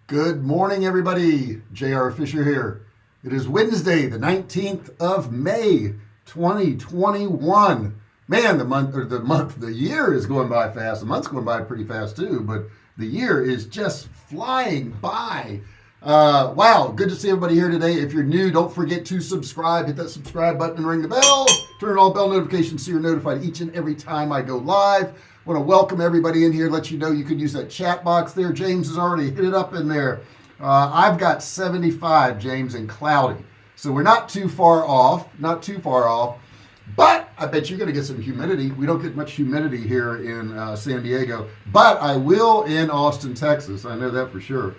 Good morning, everybody. J.R. Fisher here. It is Wednesday, the 19th of May, 2021. Man, the year is going by fast. The month's going by pretty fast too, but the year is just flying by. Wow, good to see everybody here today. If you're new, don't forget to subscribe. Hit that subscribe button and ring the bell. Turn on all bell notifications so you're notified each and every time I go live. I want to welcome everybody in here, let you know you could use that chat box there. James has already hit it up in there. I've got 75, James, and cloudy. So we're not too far off, but I bet you're going to get some humidity. We don't get much humidity here in San Diego, but I will in Austin, Texas. I know that for sure.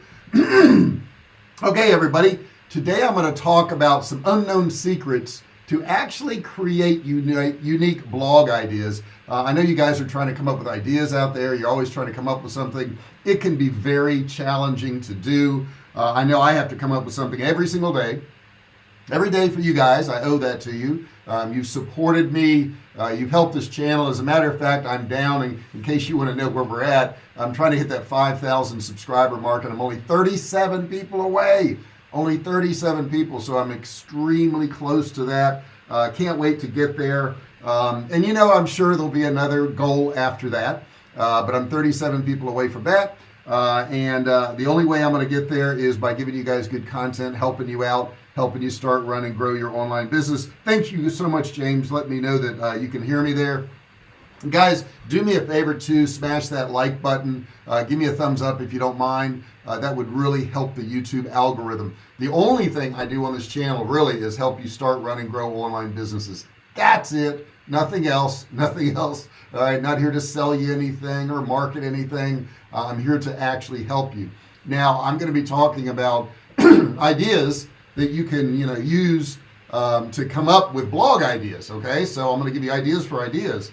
Okay, everybody, today I'm going to talk about some unknown secrets to actually create unique blog ideas. I know you guys are trying to come up with ideas out there. You're always trying to come up with something. It can be very challenging to do. I know I have to come up with something every single day. Every day for you guys. I owe that to you. You've supported me. You've helped this channel. As a matter of fact, I'm down, and in case you want to know where we're at, I'm trying to hit that 5,000 subscriber mark, and I'm only 37 people away. Only 37 people, so I'm extremely close to that. Can't wait to get there. And you know, I'm sure there'll be another goal after that, but I'm 37 people away from that. And the only way I'm going to get there is by giving you guys good content, helping you out, helping you start, run, and grow your online business. Thank you so much, James. Let me know that you can hear me there. Guys, do me a favor too, smash that like button. Give me a thumbs up if you don't mind. That would really help the YouTube algorithm. The only thing I do on this channel really is help you start, run, and grow online businesses. That's it. Nothing else. Nothing else. All right, not here to sell you anything or market anything. I'm here to actually help you. Now, I'm going to be talking about ideas that you can, use to come up with blog ideas. Okay, so I'm going to give you ideas for ideas.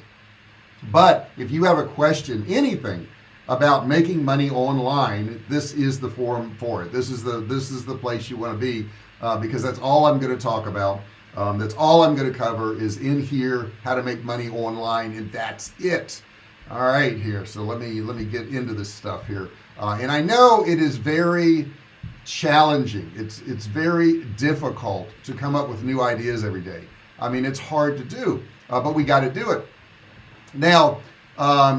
But if you have a question, anything about making money online, this is the forum for it. This is the place you want to be, because that's all I'm going to talk about. That's all I'm going to cover is in here, how to make money online, and that's it. All right, here. So let me get into this stuff here. And I know it is very challenging. It's very difficult to come up with new ideas every day. I mean, it's hard to do, but we got to do it. Now,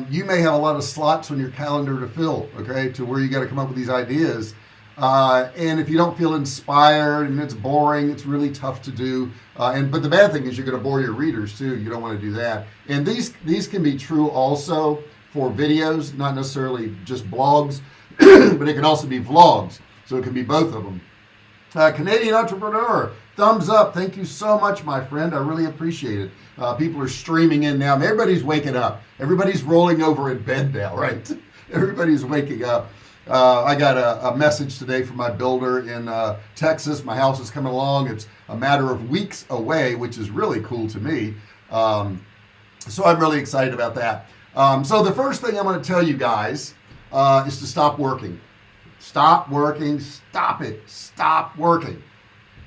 you may have a lot of slots on your calendar to fill, okay, to where you got to come up with these ideas. And if you don't feel inspired and it's boring, it's really tough to do. But the bad thing is you're going to bore your readers too. You don't want to do that. And these can be true also for videos, not necessarily just blogs, but it can also be vlogs. So it can be both of them. Canadian entrepreneur, thumbs up. Thank you so much, my friend. I really appreciate it. People are streaming in now. Everybody's waking up. Everybody's rolling over in bed now, right? Everybody's waking up. I got a message today from my builder in Texas. My house is coming along. It's a matter of weeks away, which is really cool to me. So I'm really excited about that. So the first thing I'm going to tell you guys is to stop working. Stop working. Stop it. Stop working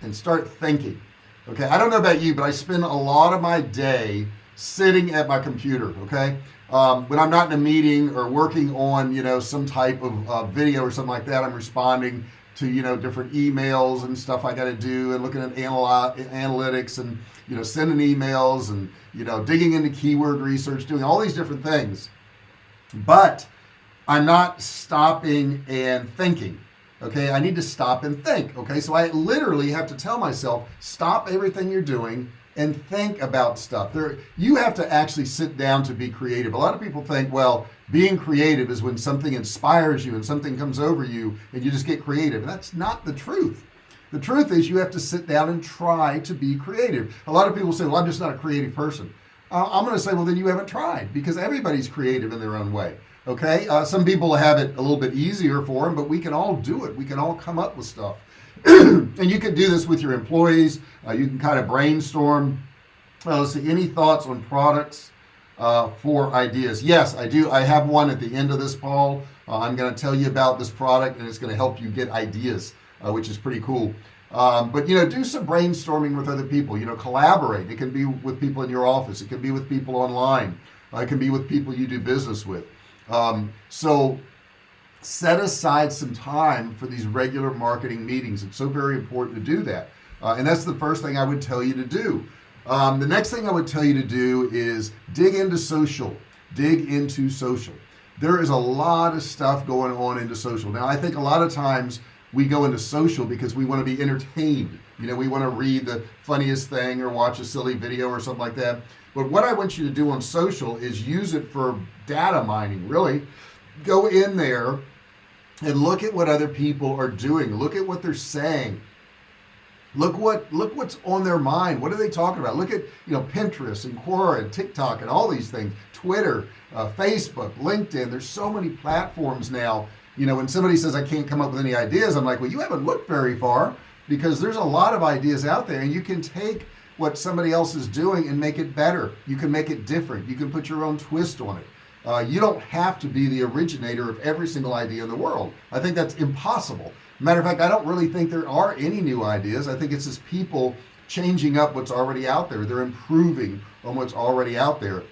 and start thinking. Okay, I don't know about you, but I spend a lot of my day sitting at my computer. Okay, when I'm not in a meeting or working on some type of video or something like that, I'm responding to different emails and stuff I got to do, and looking at analytics, and sending emails, and digging into keyword research, doing all these different things. But I'm not stopping and thinking. Okay, I need to stop and think. Okay, so I literally have to tell myself, stop everything you're doing and think about stuff. You have to actually sit down to be creative. A lot of people think, well, being creative is when something inspires you and something comes over you and you just get creative. And that's not the truth. The truth is you have to sit down and try to be creative. A lot of people say, well, I'm just not a creative person. I'm going to say, well, then you haven't tried, because everybody's creative in their own way. Okay, some people have it a little bit easier for them, but we can all do it. We can all come up with stuff. And you can do this with your employees. You can kind of brainstorm. Let's see, any thoughts on products for ideas? Yes, I do. I have one at the end of this, Paul. I'm going to tell you about this product, and it's going to help you get ideas, which is pretty cool. But do some brainstorming with other people. Collaborate. It can be with people in your office. It can be with people online. It can be with people you do business with. So set aside some time for these regular marketing meetings. It's so very important to do that. And that's the first thing I would tell you to do. The next thing I would tell you to do is dig into social. Dig into social. There is a lot of stuff going on into social. Now, I think a lot of times we go into social because we want to be entertained. You know, we want to read the funniest thing or watch a silly video or something like that. But what I want you to do on social is use it for data mining, really. Go in there and look at what other people are doing. Look at what they're saying. Look what's on their mind. What are they talking about? Look at, Pinterest and Quora and TikTok and all these things. Twitter, Facebook, LinkedIn. There's so many platforms now. When somebody says I can't come up with any ideas, I'm like, well, you haven't looked very far, because there's a lot of ideas out there, and you can take what somebody else is doing and make it better. You can make it different. You can put your own twist on it. You don't have to be the originator of every single idea in the world. I think that's impossible. Matter of fact, I don't really think there are any new ideas. I think it's just people changing up what's already out there. They're improving on what's already out there.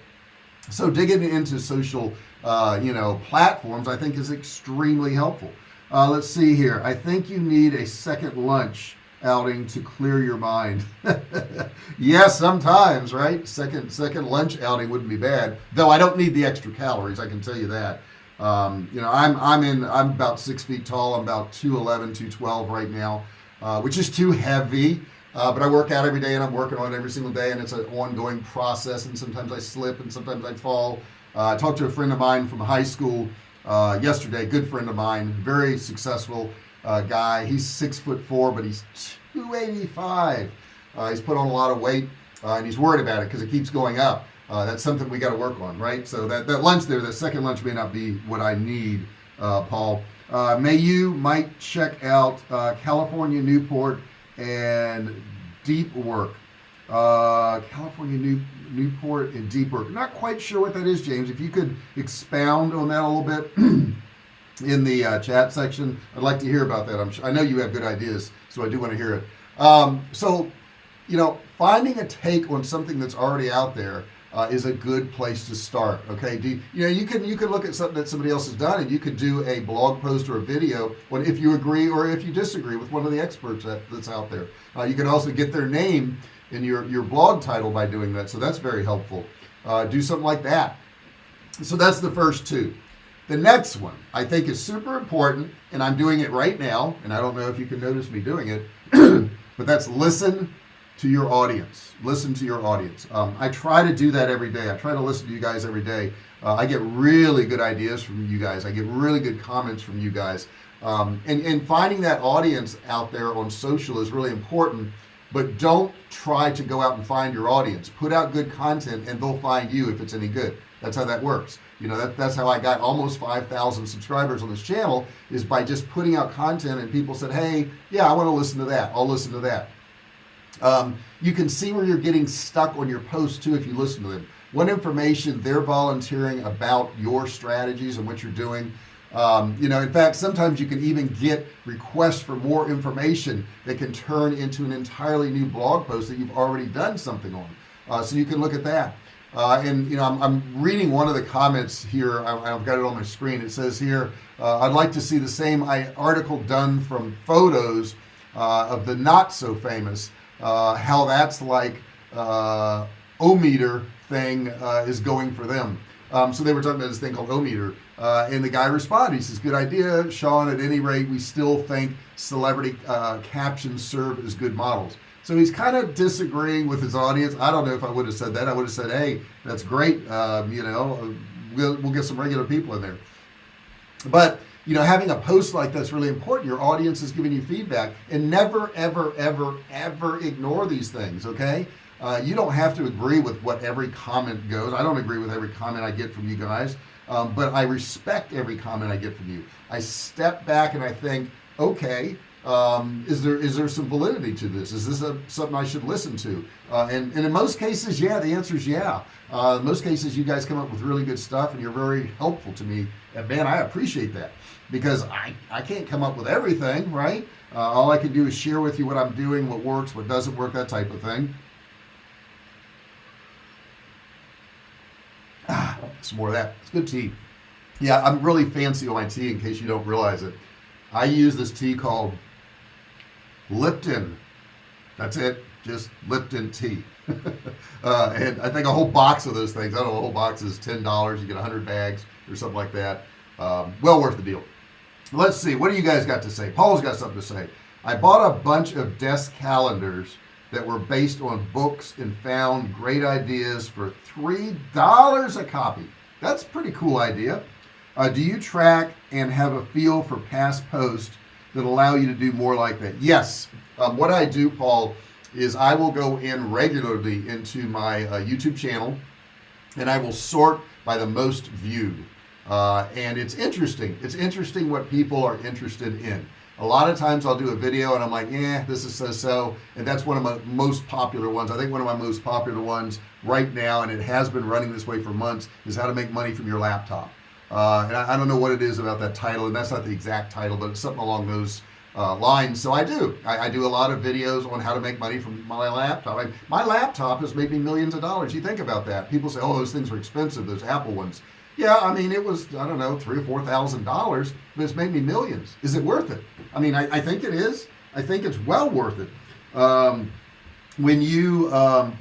So digging into social, platforms, I think is extremely helpful. Let's see here. I think you need a second lunch outing to clear your mind. Yes, sometimes, right? Second lunch outing wouldn't be bad. Though I don't need the extra calories, I can tell you that. I'm about 6 feet tall. I'm about 211, 212 right now, which is too heavy. But I work out every day, and I'm working on it every single day, and it's an ongoing process. And sometimes I slip, and sometimes I fall. I talked to a friend of mine from high school yesterday. Good friend of mine, very successful guy. He's 6'4", but he's 285. He's put on a lot of weight, and he's worried about it because it keeps going up. That's something we got to work on, right? So that lunch there, that second lunch may not be what I need, Paul. You might check out California, Newport, and Deep Work. California, Newport, and Deep Work. Not quite sure what that is, James. If you could expound on that a little bit in the chat section, I'd like to hear about that. I know you have good ideas, so I do want to hear it. Finding a take on something that's already out there is a good place to start. Okay, you can look at something that somebody else has done, and you could do a blog post or a video if you agree or if you disagree with one of the experts that's out there. You can also get their name in your blog title by doing that, so that's very helpful. Do something like that. So that's the first two. The next one I think is super important, and I'm doing it right now, and I don't know if you can notice me doing it, but that's listen to your audience. Listen to your audience. I try to do that every day. I try to listen to you guys every day. I get really good ideas from you guys. I get really good comments from you guys. And finding that audience out there on social is really important, but don't try to go out and find your audience. Put out good content and they'll find you if it's any good. That's how that works. That's how I got almost 5,000 subscribers on this channel, is by just putting out content, and people said, hey, yeah, I want to listen to that. I'll listen to that. You can see where you're getting stuck on your posts too if you listen to them. What information they're volunteering about your strategies and what you're doing. In fact, sometimes you can even get requests for more information that can turn into an entirely new blog post that you've already done something on. So you can look at that. I'm reading one of the comments here. I've got it on my screen. It says here, I'd like to see the same article done from photos of the not so famous. How that's like O-meter thing is going for them. So they were talking about this thing called O-meter, and the guy responded. He says, good idea, Sean. At any rate, we still think celebrity captions serve as good models. So he's kind of disagreeing with his audience. I don't know if I would have said that. I would have said, hey, that's great. We'll get some regular people in there. But having a post like that's really important. Your audience is giving you feedback, and never, ever, ever, ever ignore these things. Okay, you don't have to agree with what every comment goes. I don't agree with every comment I get from you guys, but I respect every comment I get from you. I step back and I think, okay, is there some validity to this? Is this something I should listen to? And in most cases, yeah, the answer is yeah. In most cases, you guys come up with really good stuff, and you're very helpful to me. And man, I appreciate that, because I can't come up with everything, right? All I can do is share with you what I'm doing, what works, what doesn't work, that type of thing. Some more of that. It's good tea. Yeah, I'm really fancy on my tea in case you don't realize it. I use this tea called Lipton. That's it, just Lipton tea. And I think a whole box of those things, I don't know, a whole box is $10. You get 100 bags or something like that. Well worth the deal. Let's see, what do you guys got to say? Paul's got something to say. I bought a bunch of desk calendars that were based on books and found great ideas for $3 a copy. That's a pretty cool idea. Do you track and have a feel for past posts that allow you to do more like that? Yes. What I do, Paul, is I will go in regularly into my YouTube channel, and I will sort by the most viewed. And it's interesting. It's interesting what people are interested in. A lot of times I'll do a video and I'm like, yeah, this is so-so. And that's one of my most popular ones. I think one of my most popular ones right now, and it has been running this way for months, is how to make money from your laptop. And I don't know what it is about that title, and that's not the exact title, but it's something along those lines. So I do a lot of videos on how to make money from my laptop. My laptop has made me millions of dollars. You think about that. People say, oh, those things are expensive, those Apple ones. Yeah, I mean, it was, I don't know, $3,000 or $4,000, but it's made me millions. Is it worth it? I mean, I think it is. I think it's well worth it. When you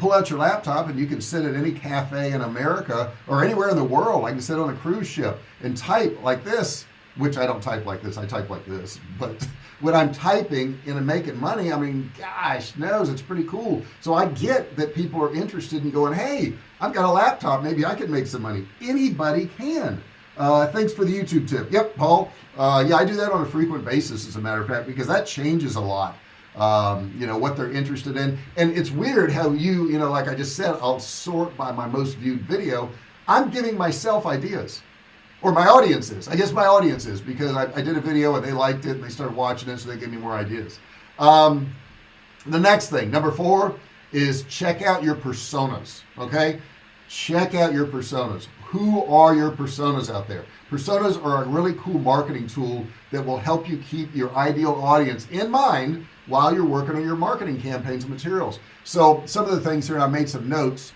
pull out your laptop and you can sit at any cafe in America or anywhere in the world, I can sit on a cruise ship and type like this, which I don't type like this, I type like this, but when I'm typing and making money, I mean, gosh knows, it's pretty cool. So I get that people are interested in going, hey, I've got a laptop, maybe I can make some money. Anybody can. Thanks for the YouTube tip. Yep, Paul. Yeah, I do that on a frequent basis, as a matter of fact, because that changes a lot. You know, what they're interested in. And it's weird how you know, like I just said, I'll sort by my most viewed video. I'm giving myself ideas, or my audience is. I guess my audience is, because I did a video and they liked it and they started watching it, so they gave me more ideas. The next thing, number 4, is check out your personas. Okay, check out your personas. Who are your personas out there? Personas are a really cool marketing tool that will help you keep your ideal audience in mind while you're working on your marketing campaigns and materials. So some of the things here, and I made some notes.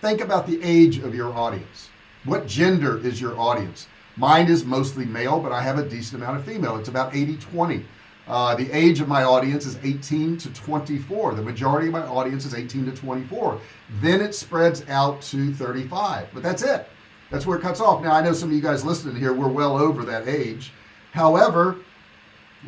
Think about the age of your audience. What gender is your audience? Mine is mostly male, but I have a decent amount of female. It's about 80-20. The age of my audience is 18 to 24. The majority of my audience is 18 to 24. Then it spreads out to 35, but that's it. That's where it cuts off. Now, I know some of you guys listening here, we're well over that age. However,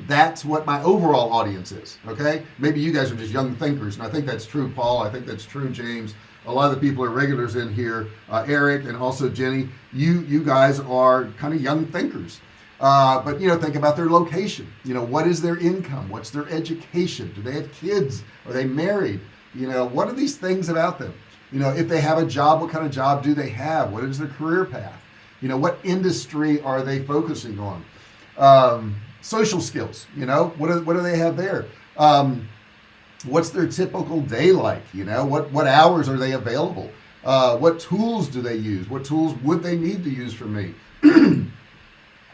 that's what my overall audience is. Okay, maybe you guys are just young thinkers, and I think that's true, Paul. I think that's true, James. A lot of the people are regulars in here, Eric and also Jenny. You guys are kind of young thinkers, but you know, think about their location. You know, what is their income? What's their education? Do they have kids? Are they married? You know, what are these things about them? You know, if they have a job, what kind of job do they have? What is their career path? You know, what industry are they focusing on? Social skills, you know, what do they have there? What's their typical day like? You know, what hours are they available? What tools do they use? What tools would they need to use from me?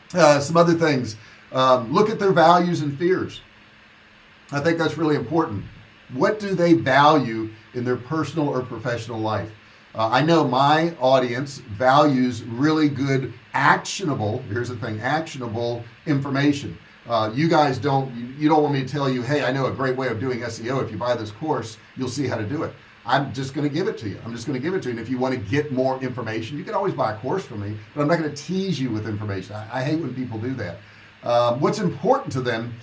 Some other things. Look at their values and fears. I think that's really important. What do they value in their personal or professional life? I know my audience values really good, actionable, here's the thing, actionable information. You guys you don't want me to tell you, hey, I know a great way of doing SEO. If you buy this course, you'll see how to do it. I'm just going to give it to you. I'm just going to give it to you. And if you want to get more information, you can always buy a course from me, but I'm not going to tease you with information. I hate when people do that. What's important to them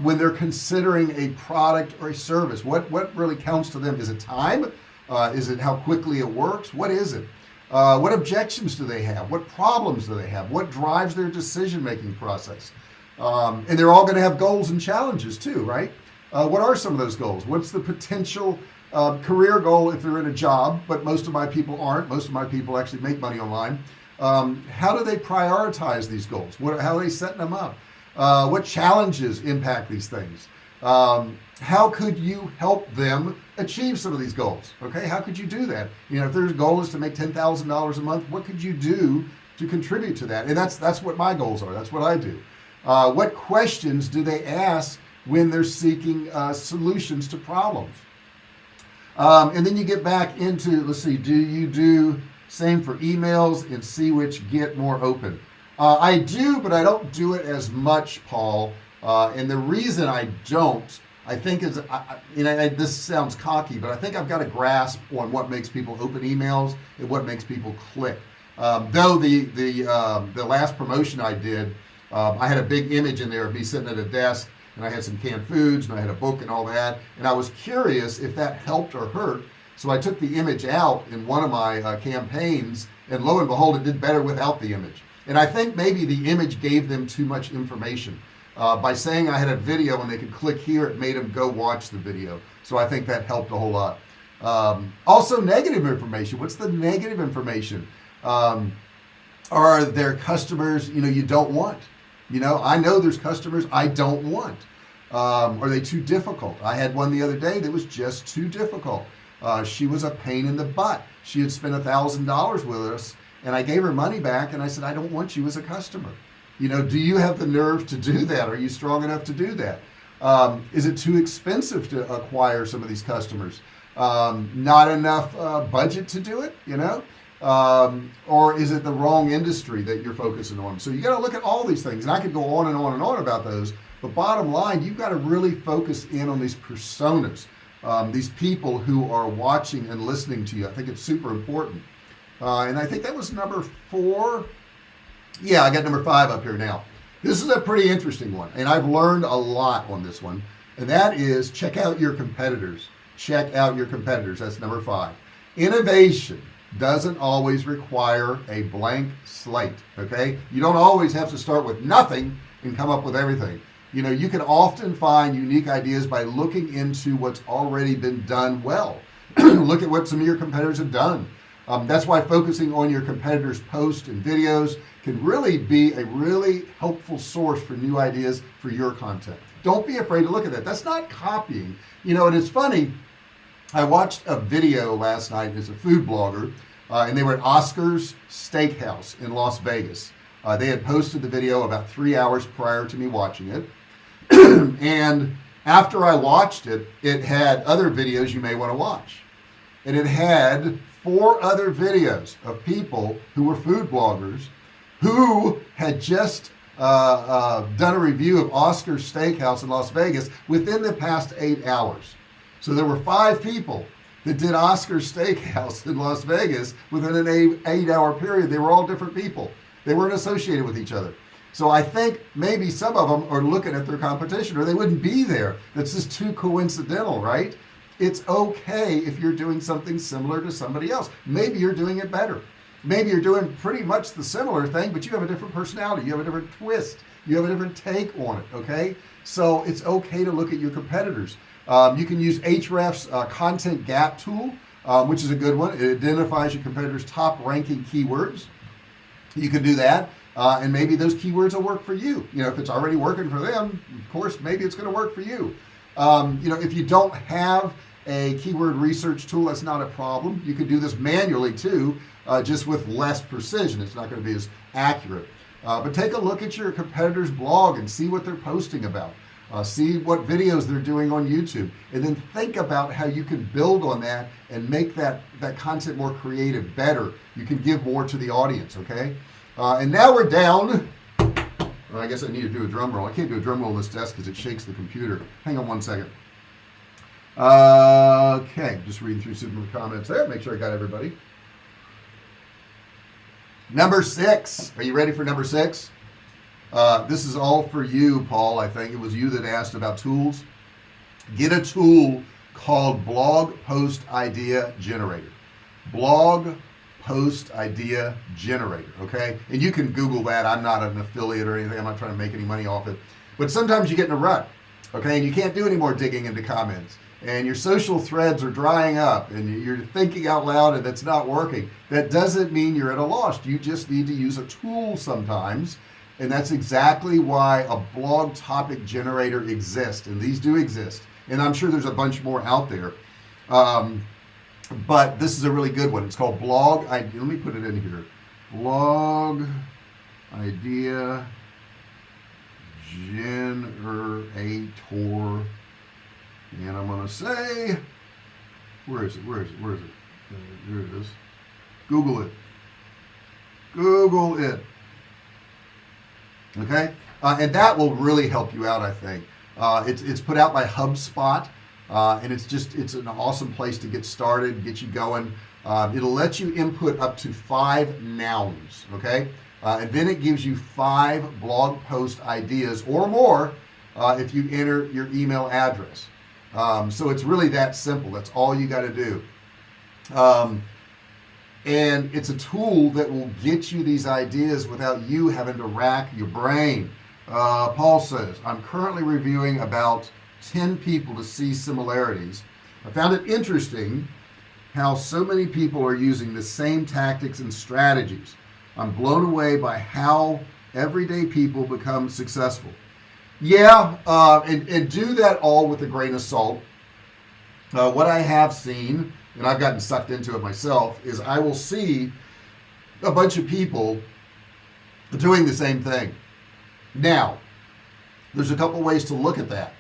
when they're considering a product or a service? What really counts to them? Is it time? Is it how quickly it works? What is it? What objections do they have? What problems do they have? What drives their decision-making process? And they're all going to have goals and challenges too, right? What are some of those goals? What's the potential career goal if they're in a job, but most of my people aren't. Most of my people actually make money online. How do they prioritize these goals? How are they setting them up? What challenges impact these things? How could you help them achieve some of these goals? Okay, how could you do that? You know, if their goal is to make $10,000 a month, what could you do to contribute to that? And that's what my goals are. That's what I do. What questions do they ask when they're seeking solutions to problems? And then you get back into, let's see, do you do same for emails and see which get more open? I do, but I don't do it as much, Paul. And the reason I don't, I think is, this sounds cocky, but I think I've got a grasp on what makes people open emails and what makes people click. Though the last promotion I did, I had a big image in there of me sitting at a desk, and I had some canned foods, and I had a book and all that, and I was curious if that helped or hurt. So I took the image out in one of my campaigns, and lo and behold, it did better without the image. And I think maybe the image gave them too much information. By saying I had a video and they could click here, it made them go watch the video. So I think that helped a whole lot. Also, negative information. What's the negative information? Are there customers you don't want? I know there's customers I don't want. Are they too difficult? I had one the other day that was just too difficult. She was a pain in the butt. She had spent $1,000 with us, and I gave her money back, and I said, I don't want you as a customer. Do you have the nerve to do that? Are you strong enough to do that? Is it too expensive to acquire some of these customers? Not enough budget to do it, or is it the wrong industry that you're focusing on? So you got to look at all these things, and I could go on and on and on about those, but bottom line, you've got to really focus in on these personas, these people who are watching and listening to you. I think it's super important. And I think that was number 4. Yeah, I got number 5 up here now. This is a pretty interesting one, and I've learned a lot on this one, and that is check out your competitors. Check out your competitors. That's number 5. Innovation doesn't always require a blank slate, okay? You don't always have to start with nothing and come up with everything. You can often find unique ideas by looking into what's already been done well. Look at what some of your competitors have done. That's why focusing on your competitors' posts and videos can really be a really helpful source for new ideas for your content. Don't be afraid to look at that. That's not copying. And it's funny, I watched a video last night as a food blogger, and they were at Oscar's Steakhouse in Las Vegas. They had posted the video about 3 hours prior to me watching it. And after I watched it, it had other videos you may want to watch. And it had 4 other videos of people who were food bloggers who had just done a review of Oscar's Steakhouse in Las Vegas within the past 8 hours. So there were 5 people that did Oscar's Steakhouse in Las Vegas within an 8-hour period. They were all different people. They weren't associated with each other. So I think maybe some of them are looking at their competition, or they wouldn't be there. That's just too coincidental, right? It's okay if you're doing something similar to somebody else. Maybe you're doing it better. Maybe you're doing pretty much the similar thing, but you have a different personality. You have a different twist. You have a different take on it, okay? So it's okay to look at your competitors. You can use Ahrefs' content gap tool, which is a good one. It identifies your competitors' top ranking keywords. You can do that, and maybe those keywords will work for you. If it's already working for them, of course, maybe it's going to work for you. If you don't have a keyword research tool, that's not a problem. You can do this manually too, just with less precision. It's not going to be as accurate. But take a look at your competitor's blog and see what they're posting about. See what videos they're doing on YouTube, and then think about how you can build on that and make that content more creative, better. You can give more to the audience, okay? And now we're down. Well, I guess I need to do a drum roll. I can't do a drum roll on this desk because it shakes the computer. Hang on one second. Okay, just reading through some of the comments there. Make sure I got everybody. Number 6. Are you ready for number 6? This is all for you, Paul. I think it was you that asked about tools. Get a tool called Blog Post Idea Generator. Blog Post Idea Generator, okay? And you can Google that. I'm not an affiliate or anything. I'm not trying to make any money off it. But sometimes you get in a rut, okay? And you can't do any more digging into comments. And your social threads are drying up, and you're thinking out loud, and it's not working. That doesn't mean you're at a loss. You just need to use a tool sometimes. And that's exactly why a blog topic generator exists, and these do exist, and I'm sure there's a bunch more out there, but this is a really good one. It's called let me put it in here, Blog Idea Generator, and I'm going to say, where is it? There it is. Google it. Okay, and that will really help you out, I think. It's put out by HubSpot, and it's an awesome place to get started, get you going. It'll let you input up to 5 nouns, okay, and then it gives you 5 blog post ideas or more if you enter your email address. So it's really that simple. That's all you got to do. And it's a tool that will get you these ideas without you having to rack your brain. Paul says, I'm currently reviewing about 10 people to see similarities. I found it interesting how so many people are using the same tactics and strategies. I'm blown away by how everyday people become successful. Yeah, and do that all with a grain of salt. What I have seen, and I've gotten sucked into it myself, is I will see a bunch of people doing the same thing. Now, there's a couple ways to look at that.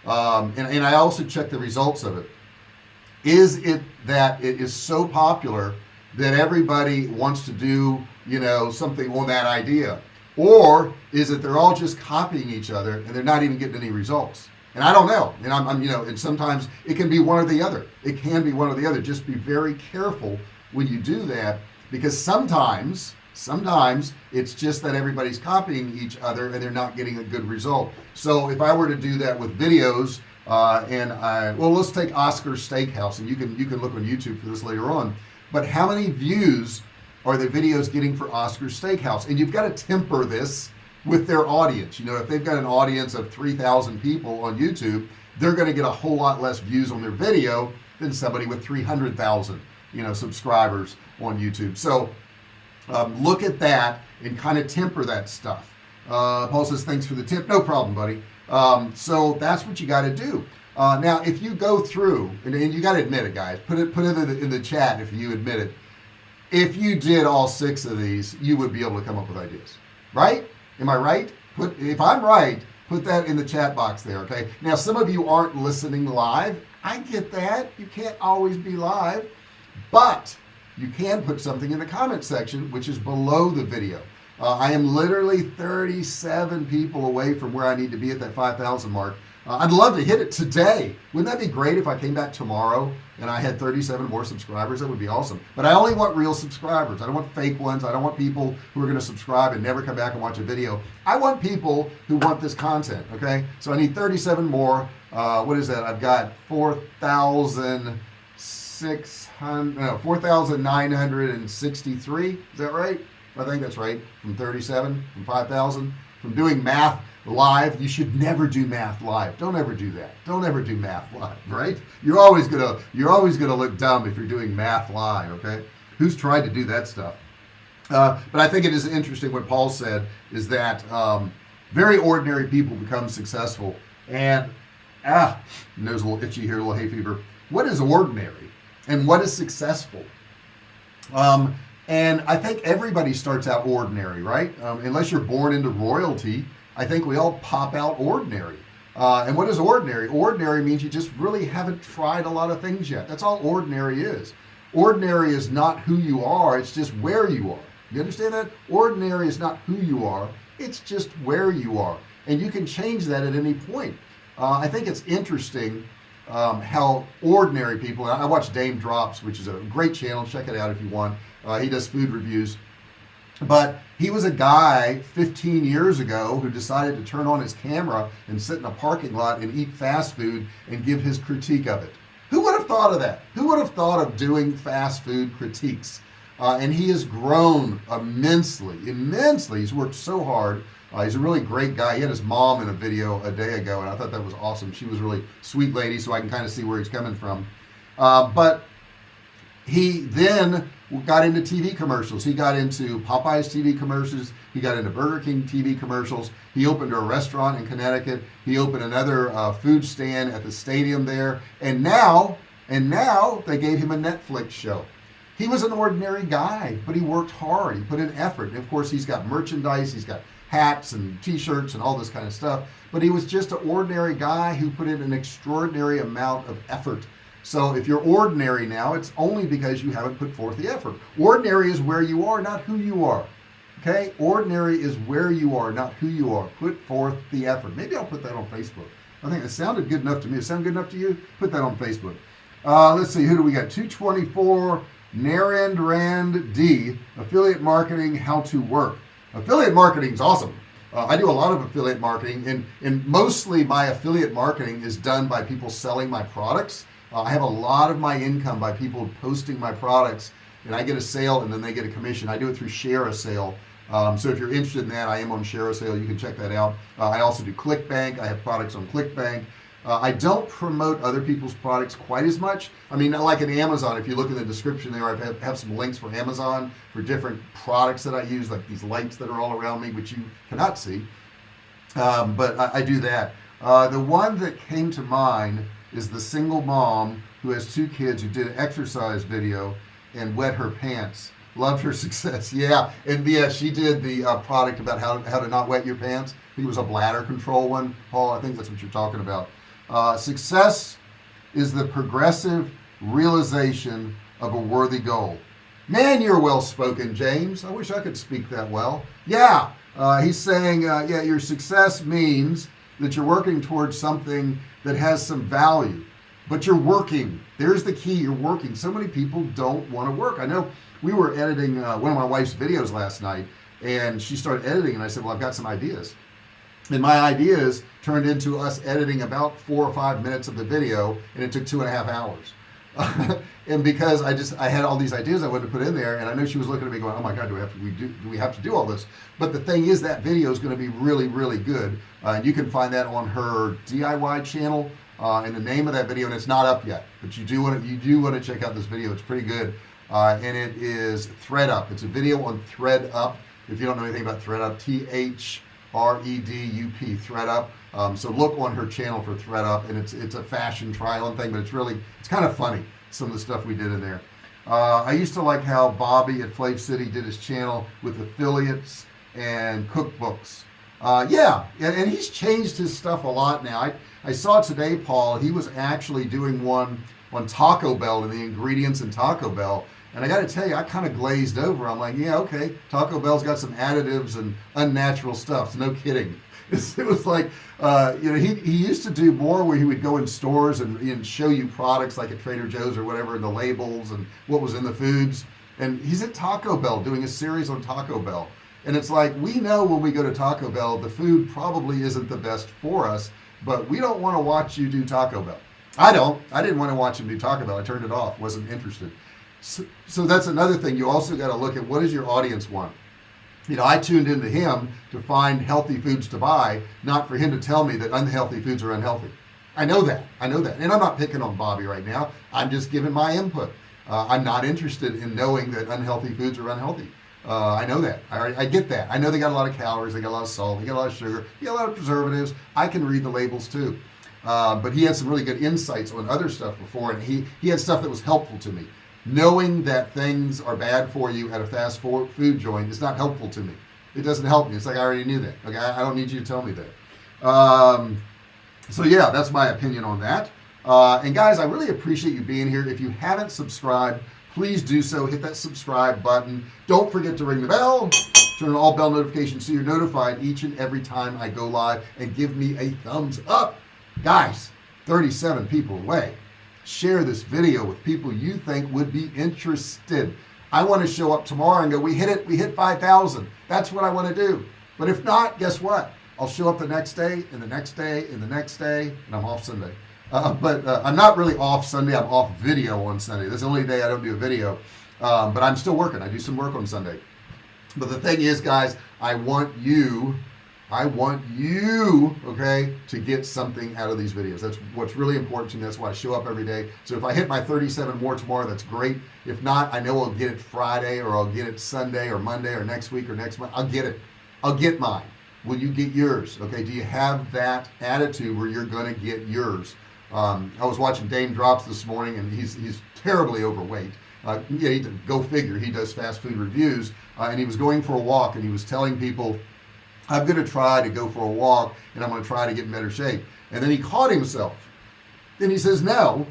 And I also check the results of it. Is it that it is so popular that everybody wants to do, something on that idea? Or is it they're all just copying each other and they're not even getting any results? And I don't know. And and sometimes it can be one or the other. It can be one or the other. Just be very careful when you do that, because sometimes it's just that everybody's copying each other and they're not getting a good result. So if I were to do that with videos, let's take Oscar's Steakhouse, and you can look on YouTube for this later on. But how many views are the videos getting for Oscar's Steakhouse? And you've got to temper this with their audience. If they've got an audience of 3,000 people on YouTube, they're going to get a whole lot less views on their video than somebody with 300,000 subscribers on YouTube. So look at that and kind of temper that stuff. Paul says, thanks for the tip. No problem, buddy. So that's what you got to do. Now if you go through, and you got to admit it, guys, put it in the chat if you admit it. If you did all 6 of these, you would be able to come up with ideas, right? Am I right? If I'm right, put that in the chat box there, okay? Now, some of you aren't listening live. I get that. You can't always be live, but you can put something in the comment section, which is below the video. I am literally 37 people away from where I need to be at that 5,000 mark. I'd love to hit it today. Wouldn't that be great if I came back tomorrow and I had 37 more subscribers? That would be awesome. But I only want real subscribers. I don't want fake ones. I don't want people who are going to subscribe and never come back and watch a video. I want people who want this content, okay? So I need 37 more. What is that? I've got 4,963. Is that right? I think that's right. From 37, from 5,000, from doing math live. You should never do math live. Don't ever do that. Don't ever do math live, right? You're always gonna look dumb if you're doing math live, okay? Who's tried to do that stuff? But I think it is interesting what Paul said, is that very ordinary people become successful. And nose a little itchy here, a little hay fever. What is ordinary and what is successful? And I think everybody starts out ordinary, right? Unless you're born into royalty, I think we all pop out ordinary. And what is ordinary? Ordinary means you just really haven't tried a lot of things yet. That's all ordinary is. Ordinary is not who you are, it's just where you are. You understand that? Ordinary is not who you are, it's just where you are. And you can change that at any point. I think it's interesting how ordinary people, and I watch Dame Drops, which is a great channel, check it out if you want. He does food reviews. But he was a guy 15 years ago who decided to turn on his camera and sit in a parking lot and eat fast food and give his critique of it. Who would have thought of that? Who would have thought of doing fast food critiques? And he has grown immensely. He's worked so hard. He's a really great guy. He had his mom in a video a day ago, and I thought that was awesome. She was a really sweet lady, so I can kind of see where he's coming from. But he then got into TV commercials. He got into Popeye's TV commercials. He got into Burger King TV commercials. He opened a restaurant in Connecticut. He opened another food stand at the stadium there. And now they gave him a Netflix show. He was an ordinary guy, but he worked hard. He put in effort. And of course, he's got merchandise. He's got hats and t-shirts and all this kind of stuff. But he was just an ordinary guy who put in an extraordinary amount of effort. So if you're ordinary now, it's only because you haven't put forth the effort. Ordinary is where you are, not who you are. Okay, ordinary is where you are, not who you are. Put forth the effort. Maybe I'll put that on Facebook. I think it sounded good enough to me. It sound good enough to you? Put that on Facebook. Let's see, who do we got? 224 Narendran D, affiliate marketing, how to work. Affiliate marketing is awesome. I do a lot of affiliate marketing, and mostly my affiliate marketing is done by people selling my products. I have a lot of my income by people posting my products, and I get a sale and then they get a commission. I do it through Share a Sale. So if you're interested in that, I am on Share a Sale. You can check that out. I also do ClickBank. I have products on ClickBank. I don't promote other people's products quite as much. I mean, not like in Amazon. If you look in the description there, I have some links for Amazon for different products that I use, like these lights that are all around me, which you cannot see. But I do that. The one that came to mind is the single mom who has 2 kids who did an exercise video and wet her pants. Loved her success. Yeah, and yeah, she did the product about how to not wet your pants. I think it was a bladder control one, Paul. I think that's what you're talking about. Success is the progressive realization of a worthy goal. Man, you're well spoken, James. I wish I could speak that well. Yeah, he's saying, yeah, your success means that you're working towards something that has some value, but you're working. There's the key. You're working. So many people don't want to work. I know we were editing one of my wife's videos last night, and she started editing, and I said, well, I've got some ideas. And my ideas turned into us editing about 4 or 5 minutes of the video, and it took 2.5 hours. And because I had all these ideas I wanted to put in there, and I know she was looking at me going, oh my God, do we have to do all this? But the thing is, that video is going to be really, really good. You can find that on her DIY channel, and the name of that video, and it's not up yet, but you do want to check out this video. It's pretty good. And it is ThreadUp. It's a video on ThreadUp. If you don't know anything about ThreadUp, ThRedup, ThreadUp. So look on her channel for ThreadUp, and it's a fashion try-on thing, but it's kind of funny, some of the stuff we did in there. I used to like how Bobby at Flav City did his channel with affiliates and cookbooks. Yeah, and he's changed his stuff a lot now. I saw today, Paul, he was actually doing one on Taco Bell and the ingredients in Taco Bell. And I got to tell you, I kind of glazed over. I'm like, yeah, okay, Taco Bell's got some additives and unnatural stuff. So no kidding. It was like, he used to do more where he would go in stores and show you products like at Trader Joe's or whatever, and the labels and what was in the foods. And he's at Taco Bell doing a series on Taco Bell. And it's like, we know when we go to Taco Bell, the food probably isn't the best for us, but we don't want to watch you do Taco Bell. I didn't want to watch him do Taco Bell. I turned it off, wasn't interested. So that's another thing. You also got to look at, what does your audience want? I tuned into him to find healthy foods to buy, not for him to tell me that unhealthy foods are unhealthy. I know that. And I'm not picking on Bobby right now. I'm just giving my input. I'm not interested in knowing that unhealthy foods are unhealthy. I know that. I get that. I know they got a lot of calories, they got a lot of salt, they got a lot of sugar, they got a lot of preservatives. I can read the labels too. But he had some really good insights on other stuff before, and he had stuff that was helpful to me. Knowing that things are bad for you at a fast food joint is not helpful to me. It doesn't help me. It's like, I already knew that. Okay, I don't need you to tell me that. So yeah, that's my opinion on that. And guys, I really appreciate you being here. If you haven't subscribed, please do so. Hit that subscribe button. Don't forget to ring the bell. Turn on all bell notifications so you're notified each and every time I go live, and give me a thumbs up. Guys, 37 people away. Share this video with people you think would be interested. I want to show up tomorrow and go, we hit 5,000. That's what I want to do. But if not, guess what? I'll show up the next day, and the next day, and the next day, and I'm off Sunday. But I'm not really off Sunday. I'm off video on Sunday. That's the only day I don't do a video. But I'm still working. I do some work on Sunday. But the thing is, guys, I want you, okay, to get something out of these videos. That's what's really important to me. That's why I show up every day. So if I hit my 37 more tomorrow, that's great. If not, I know I'll get it Friday, or I'll get it Sunday or Monday or next week or next month. I'll get it. I'll get mine. Will you get yours? Okay, do you have that attitude where you're going to get yours? I was watching Dame Drops this morning, and he's terribly overweight. Yeah, go figure. He does fast food reviews, and he was going for a walk, and he was telling people, I'm going to try to go for a walk, and I'm going to try to get in better shape. And then he caught himself. Then he says, no,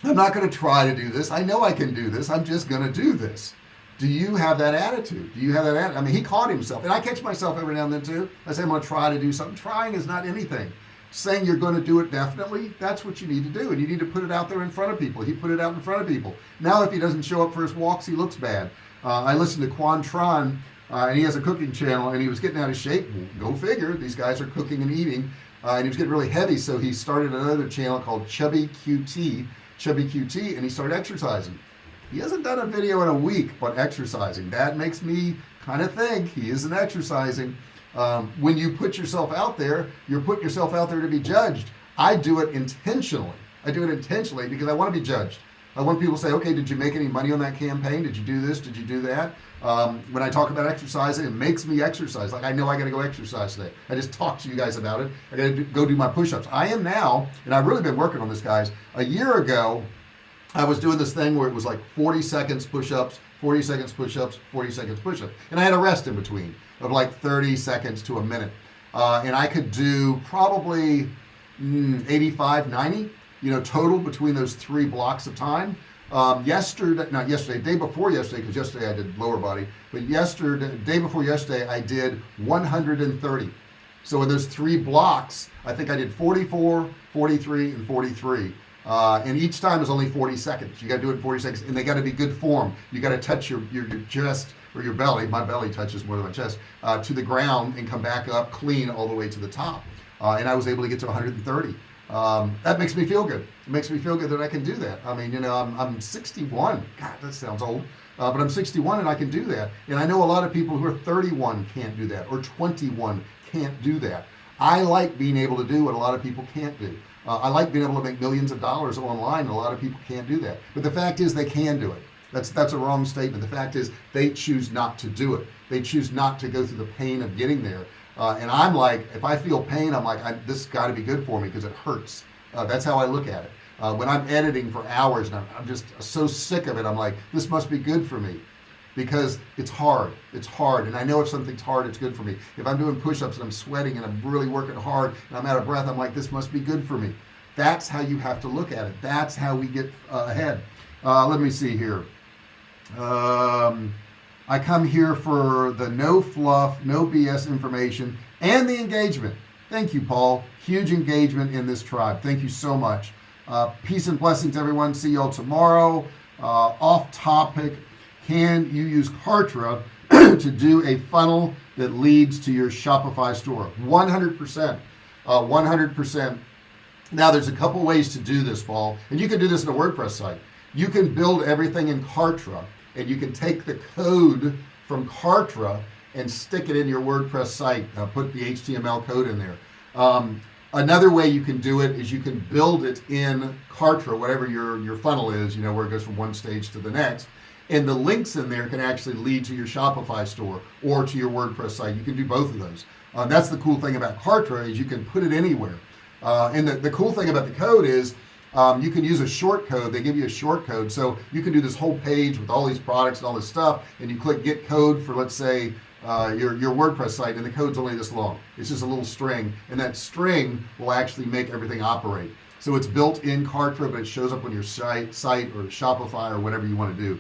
I'm not going to try to do this. I know I can do this. I'm just going to do this. Do you have that attitude? Do you have that attitude? I mean, he caught himself, and I catch myself every now and then too. I say I'm going to try to do something. Trying is not anything. Saying you're going to do it definitely, that's what you need to do, and you need to put it out there in front of people. He put it out in front of people. Now if he doesn't show up for his walks, he looks bad. I listened to Quan Tron, and he has a cooking channel, and he was getting out of shape. Go figure, these guys are cooking and eating, and he was getting really heavy, so he started another channel called Chubby QT, and he started exercising. He hasn't done a video in a week on exercising. That makes me kind of think he isn't exercising. When you put yourself out there, you're putting yourself out there to be judged. I do it intentionally. I do it intentionally because I want to be judged. I want people to say, okay, did you make any money on that campaign? Did you do this? Did you do that? When I talk about exercising, it makes me exercise. Like I know I got to go exercise today. I just talked to you guys about it. I got to go do my push-ups. I am now, and I've really been working on this, guys. A year ago, I was doing this thing where it was like 40 seconds push-ups, 40 seconds push-ups, 40 seconds push-ups. And I had a rest in between of like 30 seconds to a minute. And I could do probably 85, 90, total between those 3 blocks of time. Day before yesterday, because yesterday I did lower body, but day before yesterday, I did 130. So in those 3 blocks, I think I did 44, 43, and 43. And each time is only 40 seconds. You got to do it in 40 seconds, and they got to be good form. You got to touch your chest or your belly. My belly touches more than my chest to the ground and come back up clean all the way to the top. And I was able to get to 130. That makes me feel good. It makes me feel good that I can do that. I mean, I'm 61. God, that sounds old. But I'm 61 and I can do that. And I know a lot of people who are 31 can't do that, or 21 can't do that. I like being able to do what a lot of people can't do. I like being able to make millions of dollars online, and a lot of people can't do that. But the fact is they can do it. That's a wrong statement. The fact is they choose not to do it. They choose not to go through the pain of getting there. And I'm like, if I feel pain, I'm like, this has got to be good for me because it hurts. That's how I look at it. When I'm editing for hours and I'm just so sick of it, I'm like, this must be good for me. Because it's hard. It's hard. And I know if something's hard, it's good for me. If I'm doing push-ups and I'm sweating and I'm really working hard and I'm out of breath, I'm like, this must be good for me. That's how you have to look at it. That's how we get ahead. Let me see here. I come here for the no fluff, no BS information and the engagement. Thank you, Paul. Huge engagement in this tribe. Thank you so much. Peace and blessings, everyone. See y'all tomorrow. Off topic. Can you use Kartra to do a funnel that leads to your Shopify store? 100%. 100%. Now, there's a couple ways to do this, Paul, and you can do this in a WordPress site. You can build everything in Kartra, and you can take the code from Kartra and stick it in your WordPress site. Put the HTML code in there. Another way you can do it is you can build it in Kartra, whatever your funnel is, where it goes from one stage to the next. And the links in there can actually lead to your Shopify store or to your WordPress site. You can do both of those. That's the cool thing about Kartra is you can put it anywhere. And the cool thing about the code is you can use a short code. They give you a short code. So you can do this whole page with all these products and all this stuff. And you click get code for, let's say, your WordPress site. And the code's only this long. It's just a little string. And that string will actually make everything operate. So it's built in Kartra, but it shows up on your site or Shopify or whatever you want to do.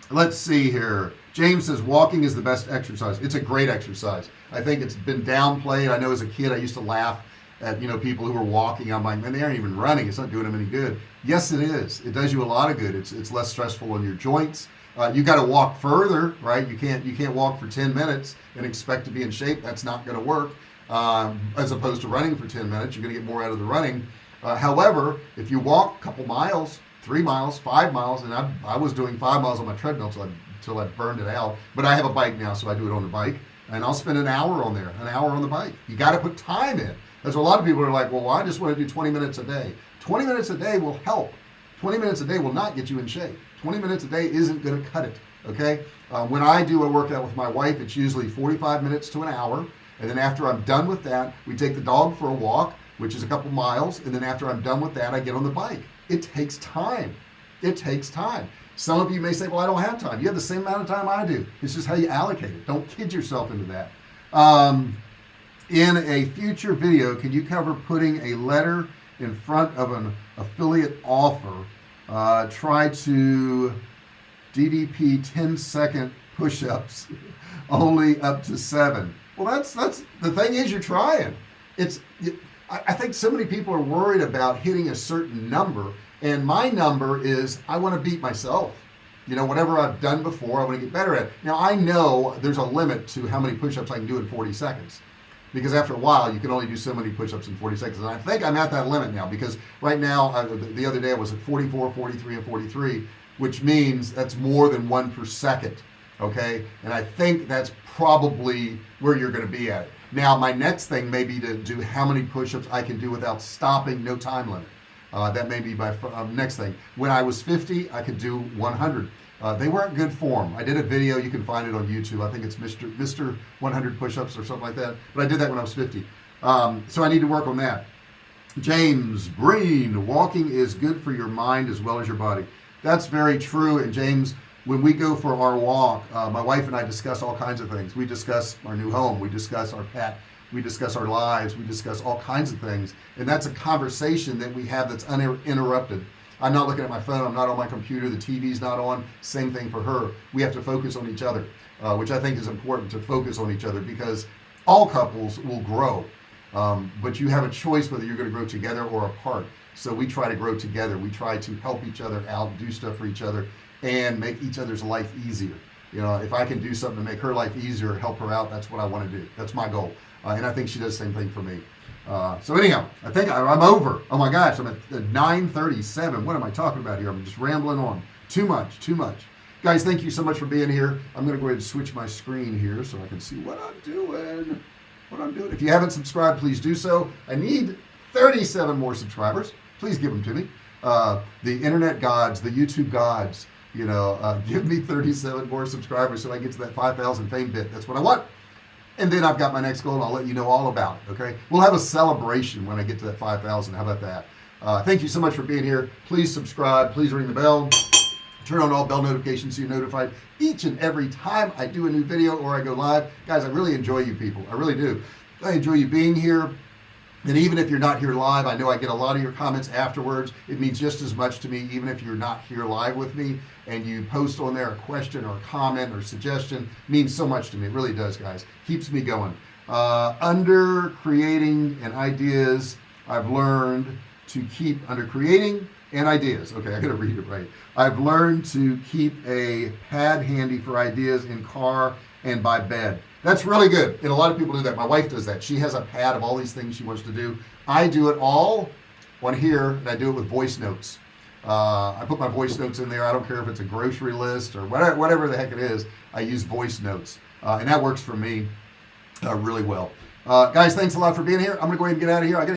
Let's see here. James says walking is the best exercise. It's a great exercise. I think it's been downplayed. I know as a kid I used to laugh at people who were walking. I'm like, man, they aren't even running. It's not doing them any good. Yes, it is. It does you a lot of good. It's less stressful on your joints. You got to walk further, right? You can't walk for 10 minutes and expect to be in shape. That's not going to work. As opposed to running for 10 minutes, you're going to get more out of the running. However, if you walk a couple miles, 3 miles, 5 miles, and I was doing 5 miles on my treadmill till I burned it out. But I have a bike now, so I do it on the bike, and I'll spend an hour on there, an hour on the bike. You got to put time in. That's what a lot of people are like, well, I just want to do 20 minutes a day. 20 minutes a day will help. 20 minutes a day will not get you in shape. 20 minutes a day isn't going to cut it, okay? When I do a workout with my wife, it's usually 45 minutes to an hour, and then after I'm done with that, we take the dog for a walk, which is a couple miles, and then after I'm done with that, I get on the bike. It takes time. It takes time. Some of you may say, well, I don't have time. You have the same amount of time I do. It's just how you allocate it. Don't kid yourself into that. In a future video, can you cover putting a letter in front of an affiliate offer? Try to DDP 10-second push-ups, only up to 7. Well, that's the thing is you're trying. I think so many people are worried about hitting a certain number, and my number is I want to beat myself. Whatever I've done before, I want to get better at it. Now, I know there's a limit to how many push-ups I can do in 40 seconds. Because after a while, you can only do so many push-ups in 40 seconds. And I think I'm at that limit now, because right now, the other day I was at 44, 43, and 43, which means that's more than 1 per second. Okay? And I think that's probably where you're going to be at it. Now, my next thing may be to do how many push-ups I can do without stopping, no time limit. That may be my next thing. When I was 50, I could do 100. They weren't good form. I did a video, you can find it on YouTube. I think it's Mr. 100 push-ups or something like that. But I did that when I was 50. So I need to work on that. James Breen, walking is good for your mind as well as your body. That's very true. And James, when we go for our walk, my wife and I discuss all kinds of things. We discuss our new home. We discuss our pet. We discuss our lives. We discuss all kinds of things. And that's a conversation that we have that's uninterrupted. I'm not looking at my phone. I'm not on my computer. The TV's not on. Same thing for her. We have to focus on each other, which I think is important, to focus on each other, because all couples will grow. But you have a choice whether you're going to grow together or apart. So we try to grow together. We try to help each other out, do stuff for each other, and make each other's life easier. If I can do something to make her life easier, help her out, that's what I want to do. That's my goal. And I think she does the same thing for me. So anyhow, I think I'm over. Oh my gosh, I'm at 9:37. What am I talking about here? I'm just rambling on. Too much. Guys, thank you so much for being here. I'm going to go ahead and switch my screen here so I can see what I'm doing. If you haven't subscribed, please do so. I need 37 more subscribers. Please give them to me. The internet gods, the YouTube gods, give me 37 more subscribers so I get to that 5,000 fame bit. That's what I want. And then I've got my next goal, and I'll let you know all about it, okay? We'll have a celebration when I get to that 5,000. How about that? Thank you so much for being here. Please subscribe. Please ring the bell. Turn on all bell notifications so you're notified each and every time I do a new video or I go live. Guys, I really enjoy you people. I really do. I enjoy you being here. And even if you're not here live, I know I get a lot of your comments afterwards. It means just as much to me, even if you're not here live with me and you post on there a question or a comment or suggestion. It means so much to me. It really does, guys. Keeps me going. Under creating and ideas, I've learned to keep under creating and ideas. Okay, I gotta read it right. I've learned to keep a pad handy for ideas in car and by bed. That's really good. And a lot of people do that. My wife does that. She has a pad of all these things she wants to do. I do it all on here, and I do it with voice notes. I put my voice notes in there. I don't care if it's a grocery list or whatever the heck it is. I use voice notes, and that works for me really well. Guys, thanks a lot for being here. I'm gonna go ahead and get out of here.